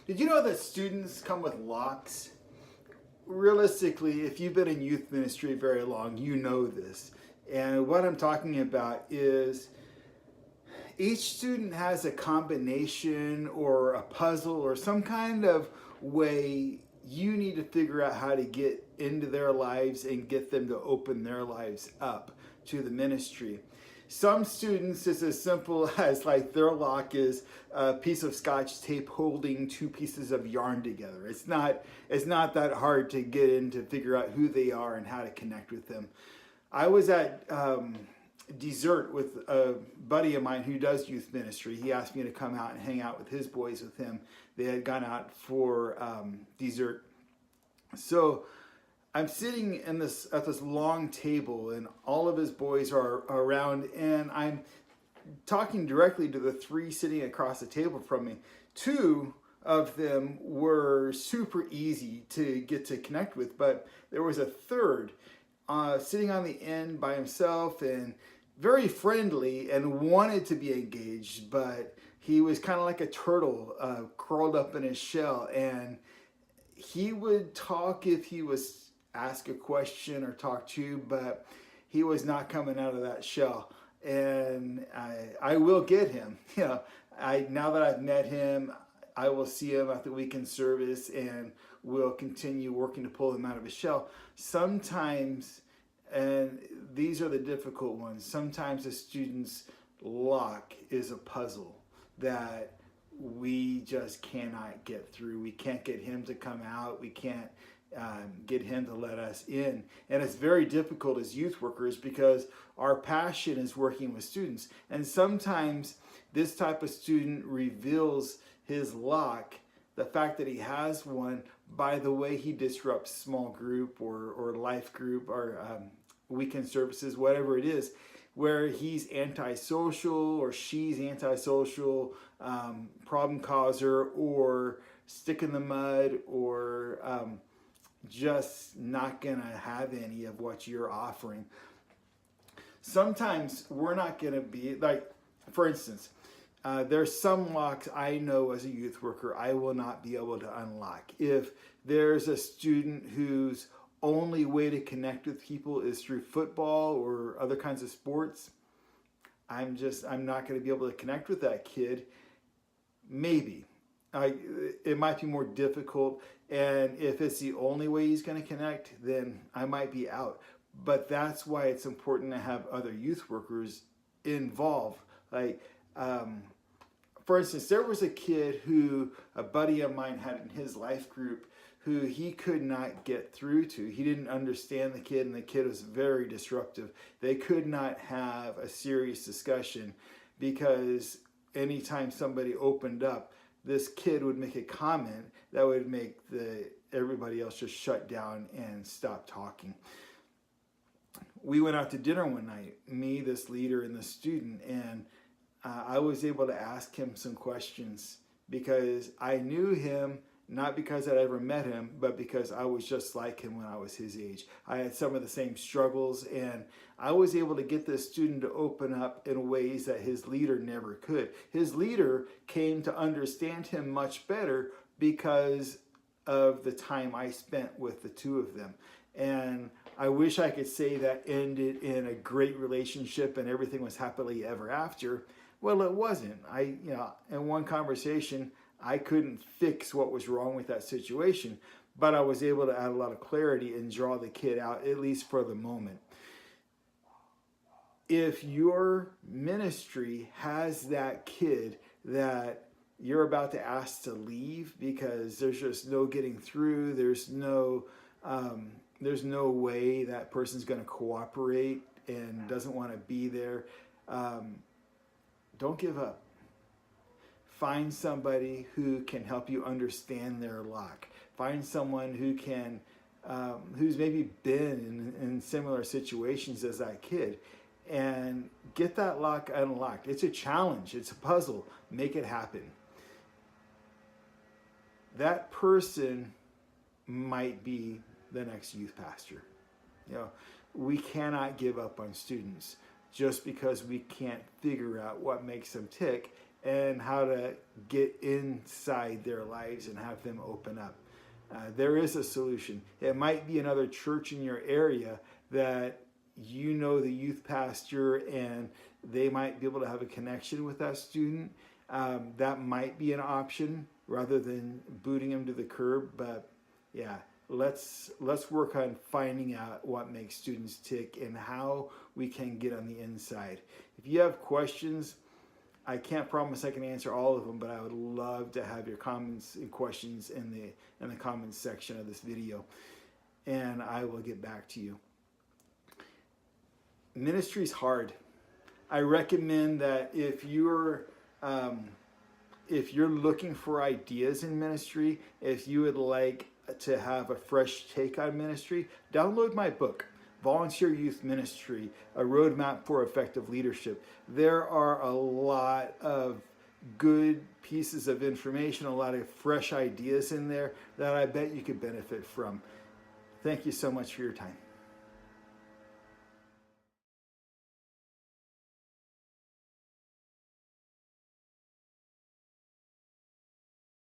Did you know that students come with locks? Realistically, if you've been in youth ministry very long, you know this. And what I'm talking about is each student has a combination or a puzzle or some kind of way you need to figure out how to get into their lives and get them to open their lives up to the ministry. Some students, it's as simple as like their lock is a piece of scotch tape holding two pieces of yarn together. It's not that hard to get in to figure out who they are and how to connect with them. I was at dessert with a buddy of mine who does youth ministry. He asked me to come out and hang out with his boys with him. They had gone out for dessert. So I'm sitting in at this long table, and all of his boys are around, and I'm talking directly to the three sitting across the table from me. Two of them were super easy to get to connect with, but there was a third sitting on the end by himself and very friendly and wanted to be engaged, but he was kind of like a turtle curled up in his shell, and he would talk if he was ask a question or talk to you, but he was not coming out of that shell. And I will get him. You know, now that I've met him, I will see him at the weekend service and we'll continue working to pull him out of his shell. Sometimes, and these are the difficult ones, sometimes a student's lock is a puzzle that we just cannot get through. We can't get him to come out. We can't get him to let us in. And it's very difficult as youth workers because our passion is working with students. And sometimes this type of student reveals his lock, the fact that he has one, by the way he disrupts small group or life group or weekend services, whatever it is, where he's antisocial or she's antisocial, problem causer, or stick in the mud, or just not gonna have any of what you're offering. Sometimes we're not gonna be, like, for instance, there's some locks I know as a youth worker I will not be able to unlock. If there's a student whose only way to connect with people is through football or other kinds of sports, I'm not gonna be able to connect with that kid. Maybe. It might be more difficult, and if it's the only way he's going to connect, then I might be out. But that's why it's important to have other youth workers involved. Like, for instance, there was a kid who a buddy of mine had in his life group who he could not get through to. He didn't understand the kid, and the kid was very disruptive. They could not have a serious discussion because anytime somebody opened up, this kid would make a comment that would make everybody else just shut down and stop talking. We went out to dinner one night, me, this leader, and the student, and I was able to ask him some questions because I knew him, not because I'd ever met him, but because I was just like him when I was his age. I had some of the same struggles, and I was able to get this student to open up in ways that his leader never could. His leader came to understand him much better because of the time I spent with the two of them. And I wish I could say that ended in a great relationship and everything was happily ever after. Well, it wasn't. In one conversation, I couldn't fix what was wrong with that situation, but I was able to add a lot of clarity and draw the kid out, at least for the moment. If your ministry has that kid that you're about to ask to leave because there's just no getting through, there's no way that person's going to cooperate and doesn't want to be there, don't give up. Find somebody who can help you understand their lock. Find someone who can, who's maybe been in similar situations as that kid, and get that lock unlocked. It's a challenge. It's a puzzle. Make it happen. That person might be the next youth pastor. You know, we cannot give up on students just because we can't figure out what makes them tick and how to get inside their lives and have them open up. There is a solution. It might be another church in your area that you know the youth pastor and they might be able to have a connection with that student. That might be an option rather than booting them to the curb. But yeah, let's work on finding out what makes students tick and how we can get on the inside. If you have questions, I can't promise I can answer all of them, but I would love to have your comments and questions in the comments section of this video, and I will get back to you. Ministry's hard. I recommend that if you're looking for ideas in ministry, if you would like to have a fresh take on ministry, download my book, Volunteer Youth Ministry, A Roadmap for Effective Leadership. There are a lot of good pieces of information, a lot of fresh ideas in there that I bet you could benefit from. Thank you so much for your time.